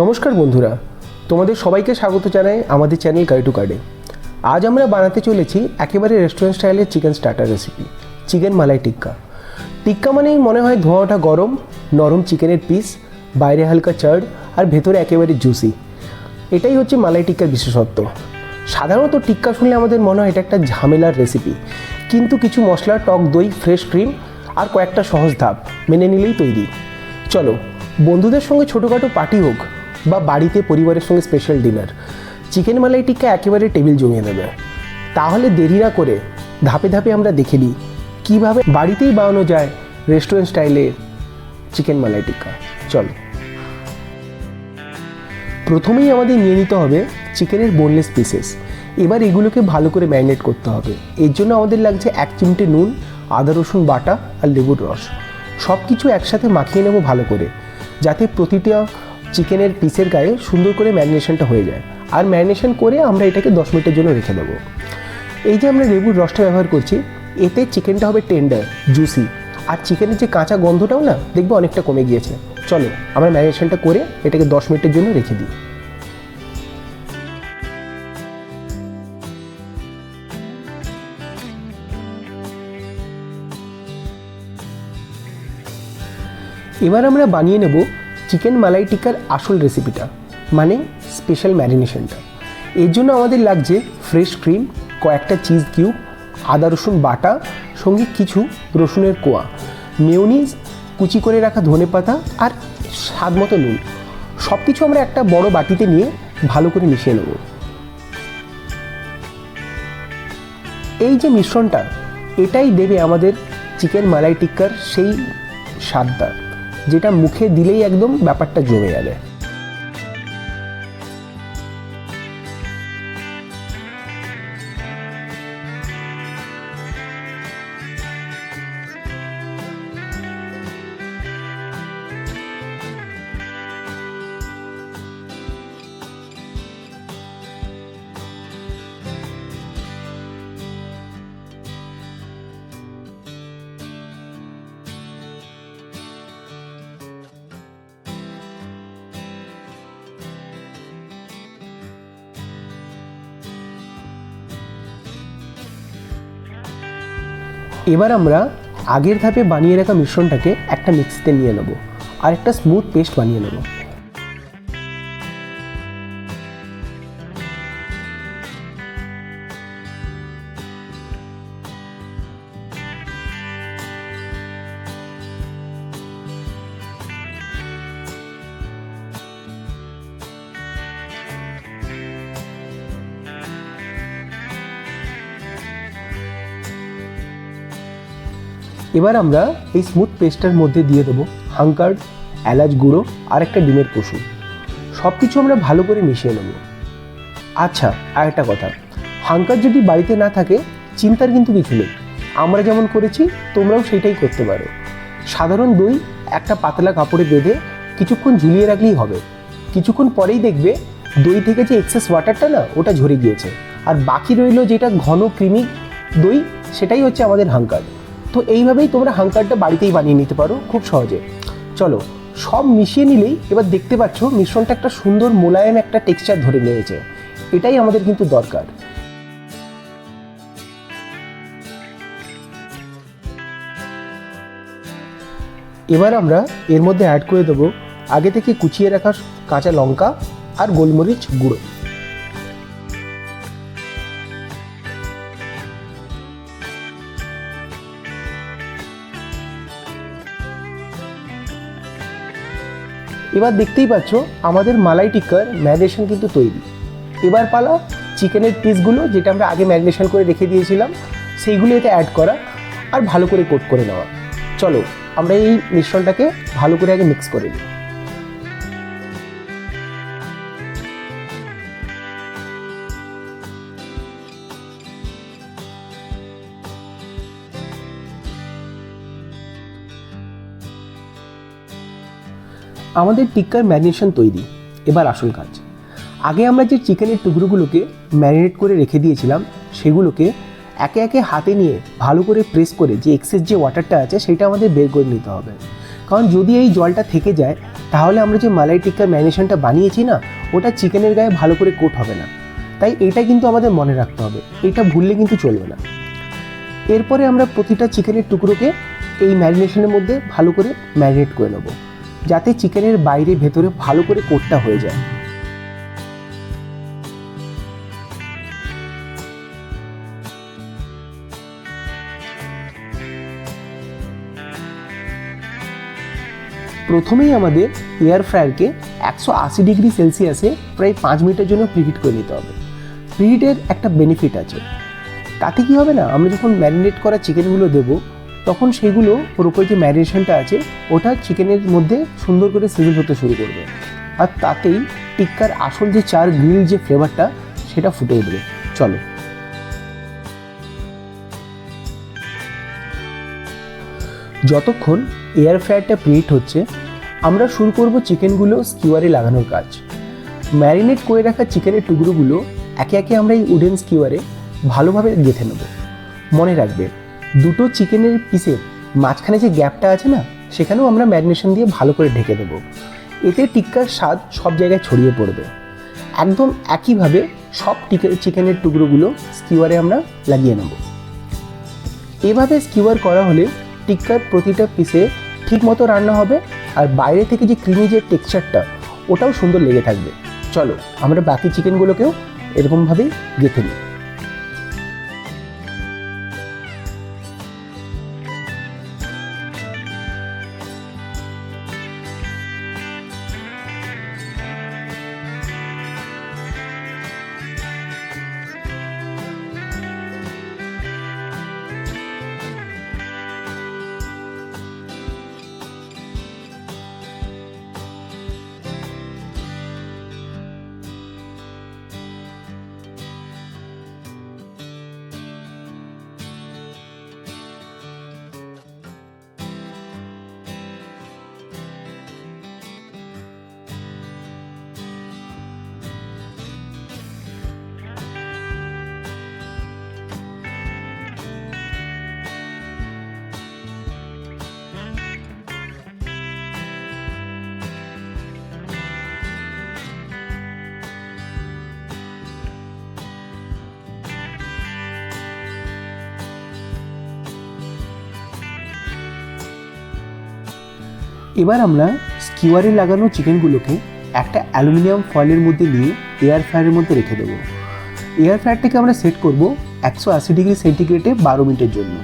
নমস্কার বন্ধুরা, তোমাদের সবাইকে স্বাগত জানাই আমাদের চ্যানেল কারি টু কার্ডে। আজ আমরা বানাতে চলেছি একেবারে রেস্টুরেন্ট স্টাইলের চিকেন স্টার্টার রেসিপি, চিকেন মালাই টিক্কা। টিক্কা মানেই মনে হয় ধোঁয়া ওঠা গরম নরম চিকেনের পিস, বাইরে হালকা চার্ড আর ভেতরে একেবারে জুসি। এটাই হচ্ছে মালাই টিক্কার বিশেষত্ব। সাধারণত টিক্কা শুনলে আমাদের মনে হয় এটা একটা ঝামেলার রেসিপি, কিন্তু কিছু মশলা, টক দই, ফ্রেশ ক্রিম আর কয়েকটা সহজ ধাপ মেনে নিলেই তৈরি। চলো, বন্ধুদের সঙ্গে ছোটোখাটো পার্টি হোক বা বাড়িতে পরিবারের সঙ্গে স্পেশাল ডিনার, চিকেন মালাই টিক্কা একেবারে টেবিল জমিয়ে দেবে। তাহলে দেরি না করে ধাপে ধাপে আমরা দেখে নিই কীভাবে বাড়িতেই বানানো যায় রেস্টুরেন্ট স্টাইলে চিকেন মালাই টিক্কা। চলো, প্রথমেই আমাদের নিয়ে নিতে হবে চিকেনের বোনলেস পিসেস। এবার এগুলোকে ভালো করে ম্যারিনেট করতে হবে। এর জন্য আমাদের লাগছে 1 চিমটে নুন, আদা রসুন বাটা আর লেবুর রস। সব কিছু একসাথে মাখিয়ে নেব ভালো করে, যাতে প্রতিটা চিকেনের পিসের গায়ে সুন্দর করে ম্যারিনেশনটা হয়ে যায়। আর ম্যারিনেশন করে আমরা এটাকে 10 মিনিটের জন্য রেখে দেবো। এই যে আমরা লেবুর রসটা ব্যবহার করছি, এতে চিকেনটা হবে টেন্ডার, জুসি, আর চিকেনের যে কাঁচা গন্ধটাও না দেখবে অনেকটা কমে গিয়েছে। চলো আমরা ম্যারিনেশনটা করে এটাকে 10 মিনিটের জন্য রেখে দিই। এবার আমরা বানিয়ে নেব চিকেন মালাই টিক্কার আসল রেসিপিটা, মানে স্পেশাল ম্যারিনেশনটা। এর জন্য আমাদের লাগছে ফ্রেশ ক্রিম, কয়েকটা চিজ কিউব, আদা রসুন বাটা, সঙ্গে কিছু রসুনের কোয়া, মেয়োনিজ, কুচি করে রাখা ধনেপাতা আর স্বাদ মতো নুন। সব কিছু আমরা একটা বড় বাটিতে নিয়ে ভালো করে মিশিয়ে নেব। এই যে মিশ্রণটা, এটাই দেবে আমাদের চিকেন মালাই টিক্কার সেই স্বাদটা, যেটা মুখে দিলেই একদম ব্যাপারটা জমে যাবে। এবার আমরা আগের ধাপে বানিয়ে রাখা মিশ্রণটাকে একটা মিক্সিতে নিয়ে নেব আর একটা স্মুথ পেস্ট বানিয়ে নেব। এবার আমরা এই স্মুথ পেস্টটার মধ্যে দিয়ে দেবো হাঙ্কার্ড, এলাচ গুঁড়ো আর একটা ডিমের কুসুম। সব কিছু আমরা ভালো করে মিশিয়ে নেব। আচ্ছা, আর একটা কথা, হাঙ্কার যদি বাড়িতে না থাকে চিন্তার কিন্তু কিছু নেই। আমরা যেমন করেছি তোমরাও সেটাই করতে পারো। সাধারণ দই একটা পাতলা কাপড়ে বেঁধে কিছুক্ষণ ঝুলিয়ে রাখলেই হবে। কিছুক্ষণ পরেই দেখবে দই থেকে যে এক্সেস ওয়াটারটা না, ওটা ঝরে গিয়েছে, আর বাকি রইল যেটা ঘন ক্রিমি দই, সেটাই হচ্ছে আমাদের হাঙ্কার। তো এইভাবেই তোমরা হাঙ্কারটা বাড়িতেই বানিয়ে নিতে পারো খুব সহজে। চলো, সব মিশিয়ে নিলেই এবার দেখতে পাচ্ছ মিশ্রণটা একটা সুন্দর মোলায়েম একটা টেক্সচার ধরে নিয়েছে। এটাই আমাদের কিন্তু দরকার। এবার আমরা এর মধ্যে অ্যাড করে দেবো আগে থেকে কুচিয়ে রাখা কাঁচা লঙ্কা আর গোলমরিচ গুঁড়ো। এবার দেখতেই পাচ্ছ আমাদের মালাই টিক্কার ম্যারিনেশন কিন্তু তৈরি। এবার পালা চিকেনের পিসগুলো, যেটা আমরা আগে ম্যারিনেশন করে রেখে দিয়েছিলাম, সেইগুলো এতে অ্যাড করা আর ভালো করে কোট করে নেওয়া। চলো আমরা এই মিশ্রণটাকে ভালো করে আগে মিক্স করে নিই। আমাদের টিক্কার ম্যারিনেশন তৈরি। এবার আসল কাজ। আগে আমরা যে চিকেনের টুকরোগুলোকে ম্যারিনেট করে রেখে দিয়েছিলাম, সেগুলোকে একে একে হাতে নিয়ে ভালো করে প্রেস করে যে এক্সেস যে ওয়াটারটা আছে সেটা আমাদের বের করে নিতে হবে। কারণ যদি এই জলটা থেকে যায় তাহলে আমরা যে মালাই টিক্কার ম্যারিনেশনটা বানিয়েছি না, ওটা চিকেনের গায়ে ভালো করে কোট হবে না। তাই এটা কিন্তু আমাদের মনে রাখতে হবে, এটা ভুললে কিন্তু চলবে না। এরপরে আমরা প্রতিটা চিকেনের টুকরোকে এই ম্যারিনেশনের মধ্যে ভালো করে ম্যারিনেট করে নেব, যাতে চিকেনের বাইরে ভেতরে ভালো করে কোটটা হয়ে যায়। প্রথমেই আমাদের এয়ার ফ্রায়ারকে 180 ডিগ্রি সেলসিয়াসে প্রায় 5 মিনিটের জন্য প্রিহিট করে নিতে হবে। প্রিহিটের একটা বেনিফিট আছে, তাতে কি হবে না, আমরা যখন ম্যারিনেট করা চিকেনগুলো দেবো তখন সেগুলো ওর উপরে যে ম্যারিনেশনটা আছে ওটা চিকেনের মধ্যে সুন্দর করে সিজল হতে শুরু করবে, আর তাতেই টিক্কার আসল যে চার গ্রিল যে ফ্লেভারটা সেটা ফুটে উঠবে। চলো, যতক্ষণ এয়ার ফ্রায়ারটা প্রিহিট হচ্ছে আমরা শুরু করব চিকেনগুলো স্কিওয়ারে লাগানোর কাজ। ম্যারিনেট করে রাখা চিকেনের টুকরোগুলো একে একে আমরা এই উডেন স্কিওয়ারে ভালোভাবে গেঁথে নেব। মনে রাখবে, দুটো চিকেনের পিসের মাঝখানে যে গ্যাপটা আছে না, সেখানেও আমরা ম্যারিনেশন দিয়ে ভালো করে ঢেকে দেবো। এতে টিক্কার স্বাদ সব জায়গায় ছড়িয়ে পড়বে। একদম একইভাবে সব চিকেনের টুকরোগুলো স্কিওয়ারে আমরা লাগিয়ে নেব। এভাবে স্কিওয়ার করা হলে টিক্কার প্রতিটা পিসে ঠিক মতো রান্না হবে, আর বাইরে থেকে যে ক্রিমি যে টেক্সচারটা ওটাও সুন্দর লেগে থাকবে। চলো আমরা বাকি চিকেনগুলোকেও এরকমভাবেই গেঁথে নিই। এবার আমরা স্কিওয়ারে লাগানো চিকেনগুলোকে একটা অ্যালুমিনিয়াম ফয়েলের মধ্যে নিয়ে এয়ার ফ্রায়ারের মধ্যে রেখে দেবো। এয়ার ফ্রায়ারটাকে আমরা সেট করব 180 ডিগ্রি সেন্টিগ্রেডে 12 মিনিটের জন্য।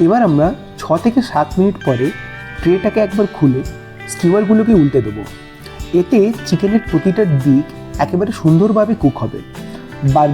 এবার আমরা 6 থেকে 7 মিনিট পরে ট্রেটাকে একবার খুলে স্কিওয়ারগুলোকে উল্টে দেবো। এতে চিকেনের প্রতিটা দিক একেবারে সুন্দরভাবে কুক হবে,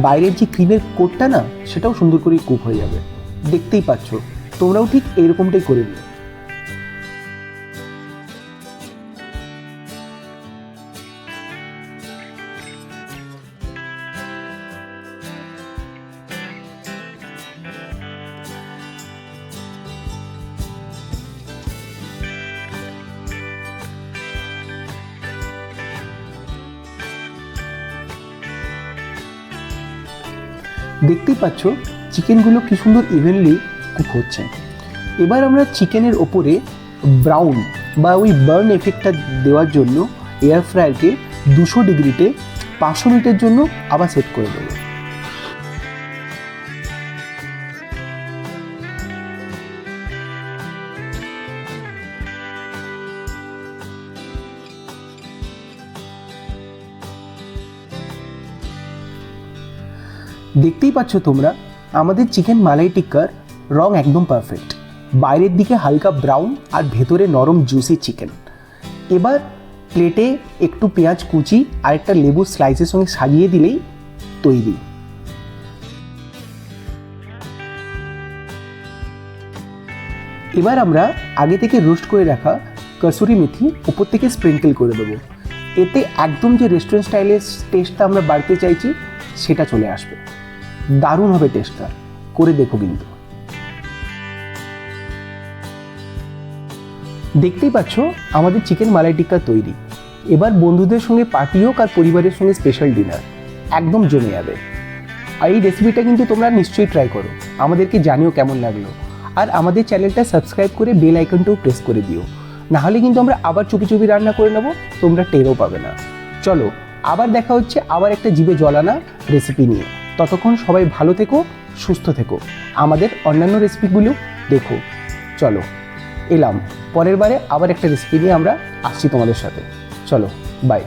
বাইরের যে ক্রিমের কোটটা না সেটাও সুন্দর করে কুক হয়ে যাবে। দেখতেই পাচ্ছ, তোমরাও ঠিক এইরকমটাই করে নিও। দেখতেই পাচ্ছ চিকেনগুলো কি সুন্দর ইভেনলি কুক হচ্ছে। এবার আমরা চিকেনের ওপরে ব্রাউন বা ওই বার্ন এফেক্টটা দেওয়ার জন্য এয়ার ফ্রায়ারকে 200 ডিগ্রিতে 500 মিনিটের জন্য আবার সেট করে দেবো। দেখতেই পাচ্ছ তোমরা, আমাদের চিকেন মালাই টিক্কার রং একদম পারফেক্ট। বাইরের দিকে হালকা ব্রাউন আর ভেতরে নরম জুসি চিকেন। এবার প্লেটে একটু পেঁয়াজ কুচি আর একটা লেবুর স্লাইসের সঙ্গে সাজিয়ে দিলেই তৈরি। এবার আমরা আগে থেকে রোস্ট করে রাখা কসুরি মেথি উপর থেকে স্প্রিঙ্কেল করে দেবো। এতে একদম যে রেস্টুরেন্ট স্টাইলের টেস্টটা আমরা বাড়তে চাইছি সেটা চলে আসবে। দারুণ হবে টেস্টটা, করে দেখো কিন্তু। দেখতেই পাচ্ছ আমাদের চিকেন মালাই টিক্কা তৈরি। এবার বন্ধুদের সঙ্গে পার্টি হোক আর পরিবারের সঙ্গে স্পেশাল ডিনার, একদম জমে যাবে। আর এই রেসিপিটা কিন্তু তোমরা নিশ্চয়ই ট্রাই করো, আমাদেরকে জানিও কেমন লাগলো। আর আমাদের চ্যানেলটা সাবস্ক্রাইব করে বেল আইকনটাও প্রেস করে দিও, নাহলে কিন্তু আমরা আবার চুপি চুপি রান্না করে নেবো, তোমরা টেরও পাবে না। চলো আবার দেখা হচ্ছে আবার একটা জিভে জল আনা রেসিপি নিয়ে। ততক্ষণ সবাই ভালো থেকো, সুস্থ থেকো, আমাদের অন্যান্য রেসিপিগুলো দেখো। চলো এলাম, পরের বারে আবার একটা রেসিপি নিয়ে আমরা আসছি তোমাদের সাথে। চলো বাই।